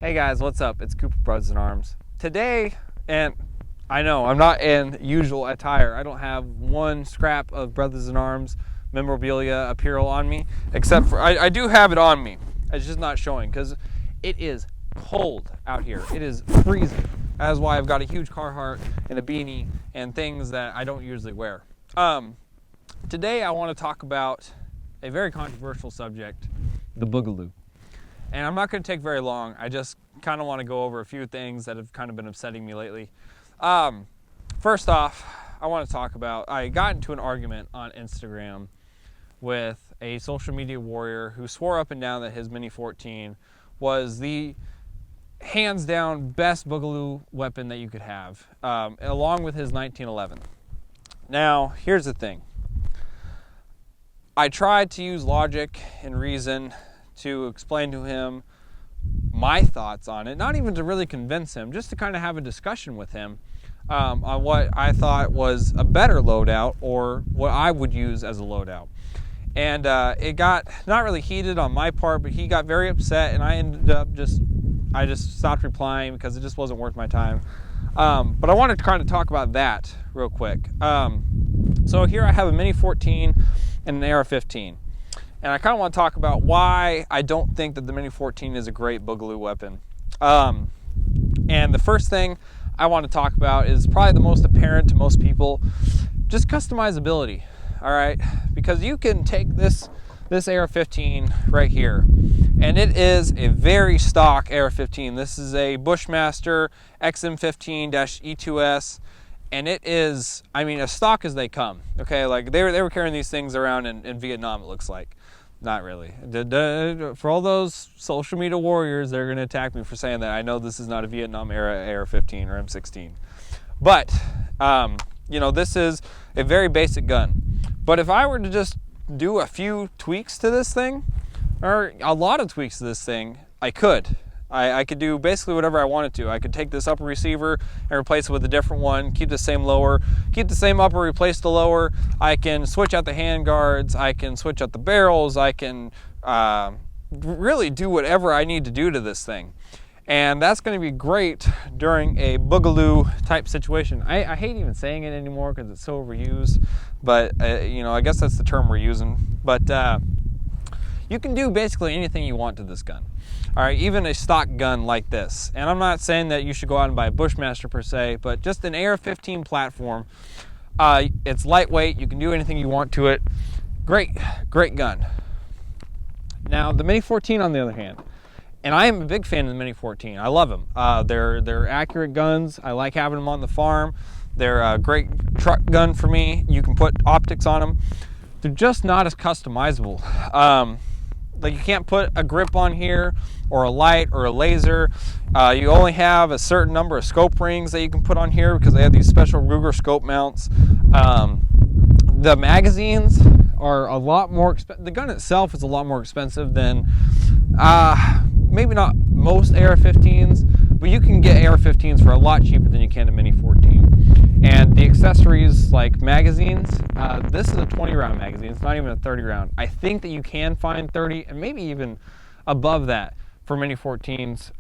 Hey guys, what's up? It's Cooper Brothers in Arms. Today, and I know I'm not in usual attire. I don't have one scrap of Brothers in Arms memorabilia apparel on me, except for I do have it on me. It's just not showing because it is cold out here. It is freezing. That's why I've got a huge Carhartt and a beanie and things that I don't usually wear. Today I want to talk about a very controversial subject, the Boogaloo. And I'm not going to take very long. I just kind of want to go over a few things that have kind of been upsetting me lately. First off, I want to talk about, I got into an argument on Instagram with a social media warrior who swore up and down that his Mini 14 was the hands down best Boogaloo weapon that you could have, along with his 1911. Now, here's the thing. I tried to use logic and reason to explain to him my thoughts on it, not even to really convince him, just to kind of have a discussion with him on what I thought was a better loadout or what I would use as a loadout. And it got not really heated on my part, but he got very upset, and I ended up I just stopped replying because it just wasn't worth my time. But I wanted to kind of talk about that real quick. So here I have a Mini 14 and an AR-15. And I kind of want to talk about why I don't think that the Mini 14 is a great Boogaloo weapon. And the first thing I want to talk about is probably the most apparent to most people, just customizability. All right, because you can take this AR-15 right here, and it is a very stock AR-15. This is a Bushmaster XM15-E2S. And it is, I mean, as stock as they come. Okay, like they were carrying these things around in Vietnam, it looks like. Not really. For all those social media warriors, they're going to attack me for saying that. I know this is not a Vietnam era AR-15 or M16. But, you know, this is a very basic gun. But if I were to just do a few tweaks to this thing, or a lot of tweaks to this thing, I could. I could do basically whatever I wanted to. I could take this upper receiver and replace it with a different one, keep the same lower, keep the same upper, replace the lower. I can switch out the hand guards, I can switch out the barrels, I can really do whatever I need to do to this thing. And that's going to be great during a Boogaloo type situation. I hate even saying it anymore because it's so overused, but you know, I guess that's the term we're using. But you can do basically anything you want to this gun. All right, even a stock gun like this. And I'm not saying that you should go out and buy a Bushmaster per se, but just an AR-15 platform. It's lightweight, you can do anything you want to it. Great gun. Now, the Mini 14 on the other hand, and I am a big fan of the Mini 14. I love them. They're accurate guns. I like having them on the farm. They're a great truck gun for me. You can put optics on them. They're just not as customizable. Like you can't put a grip on here or a light or a laser. You only have a certain number of scope rings that you can put on here because they have these special Ruger scope mounts. The magazines are a lot more expensive. The gun itself is a lot more expensive than maybe not most AR-15s, but you can get AR-15s for a lot cheaper than you can a Mini 14. And the accessories like magazines, this is a 20 round magazine, it's not even a 30 round. I think that you can find 30 and maybe even above that for Mini 14s,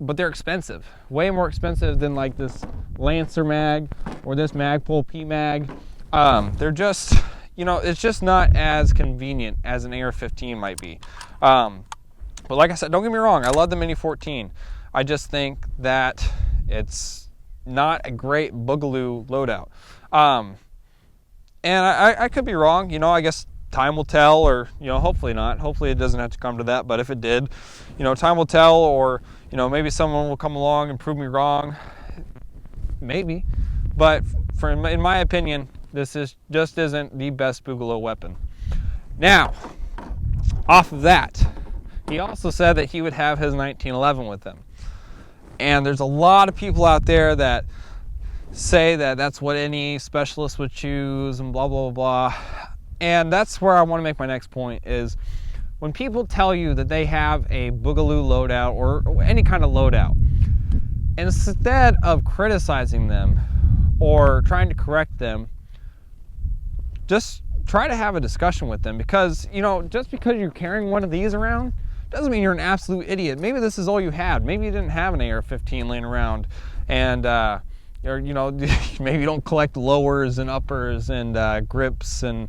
but they're expensive, way more expensive than like this Lancer mag or this Magpul P mag. They're just, you know, it's just not as convenient as an AR-15 might be. But like I said, don't get me wrong, I love the Mini 14. I just think that it's not a great Boogaloo loadout. And I could be wrong, you know, I guess time will tell, or, you know, hopefully not. Hopefully it doesn't have to come to that, but if it did, you know, time will tell, or, you know, maybe someone will come along and prove me wrong. Maybe. But in my opinion, this just isn't the best Boogaloo weapon. Now, off of that, he also said that he would have his 1911 with him. And there's a lot of people out there that say that that's what any specialist would choose and blah, blah, blah. And that's where I want to make my next point is when people tell you that they have a Boogaloo loadout or any kind of loadout, instead of criticizing them or trying to correct them, just try to have a discussion with them, because, you know, just because you're carrying one of these around doesn't mean you're an absolute idiot. Maybe this is all you had. Maybe you didn't have an AR-15 laying around, and or, you know, maybe you don't collect lowers and uppers and grips and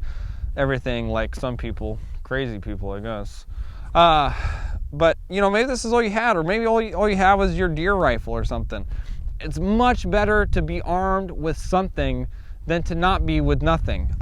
everything like some people, crazy people, I guess. But, you know, maybe this is all you had, or maybe all you have is your deer rifle or something. It's much better to be armed with something than to not be with nothing.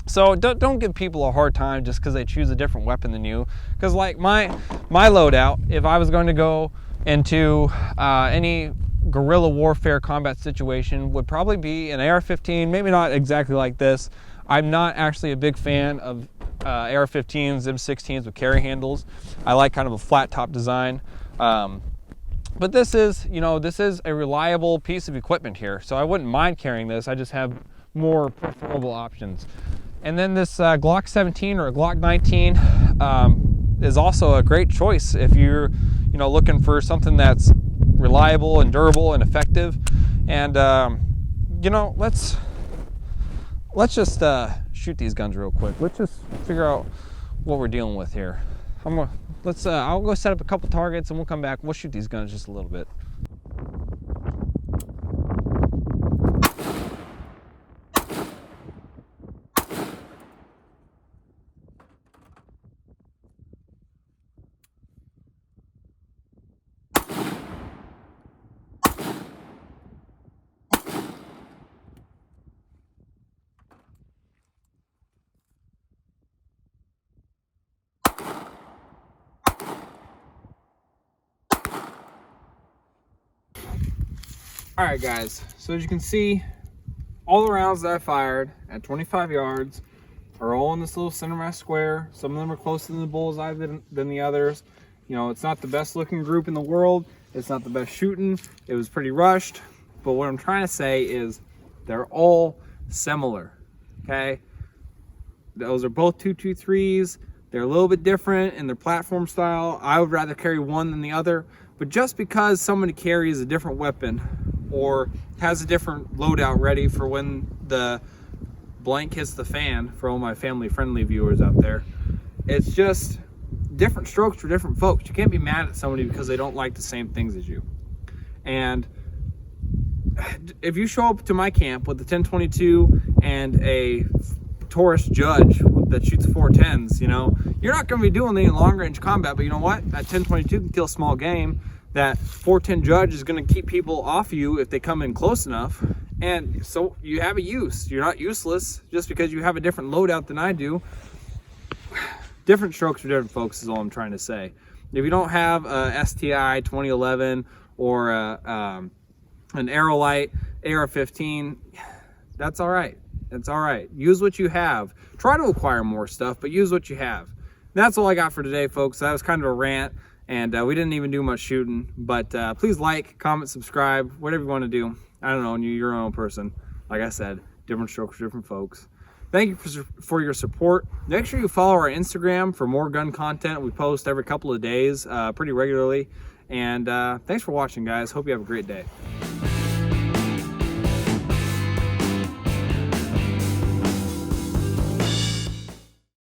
So don't give people a hard time just because they choose a different weapon than you. Because like my loadout, if I was going to go into any guerrilla warfare combat situation, would probably be an AR-15, maybe not exactly like this. I'm not actually a big fan of AR-15s, M16s with carry handles. I like kind of a flat top design. But this is, you know, this is a reliable piece of equipment here. So I wouldn't mind carrying this. I just have more preferable options. And then this Glock 17 or a Glock 19 is also a great choice if you're, you know, looking for something that's reliable and durable and effective. And you know, let's just shoot these guns real quick. Let's just figure out what we're dealing with here. I'll go set up a couple targets and we'll come back. We'll shoot these guns just a little bit. All right, guys, so as you can see, all the rounds that I fired at 25 yards are all in this little center mass square. Some of them are closer to the bullseye than the others. You know, it's not the best looking group in the world. It's not the best shooting. It was pretty rushed. But what I'm trying to say is they're all similar, okay? Those are both 223s. They're a little bit different in their platform style. I would rather carry one than the other. But just because somebody carries a different weapon or has a different loadout ready for when the blank hits the fan, for all my family friendly viewers out there, it's just different strokes for different folks. You can't be mad at somebody because they don't like the same things as you. And if you show up to my camp with a 1022 and a Taurus Judge that shoots 410s, you know, you're not going to be doing any long range combat, but you know what? That 1022 can kill small game. That 410 Judge is going to keep people off you if they come in close enough. And so you have a use. You're not useless just because you have a different loadout than I do. Different strokes for different folks is all I'm trying to say. If you don't have a STI 2011 or an Aerolite AR-15, that's all right. That's all right. Use what you have. Try to acquire more stuff, but use what you have. That's all I got for today, folks. That was kind of a rant, and we didn't even do much shooting. But please like, comment, subscribe, whatever you want to do. I don't know, you're your own person. Like I said, different strokes for different folks. Thank you for your support. Make sure you follow our Instagram for more gun content. We post every couple of days pretty regularly. And thanks for watching, guys. Hope you have a great day.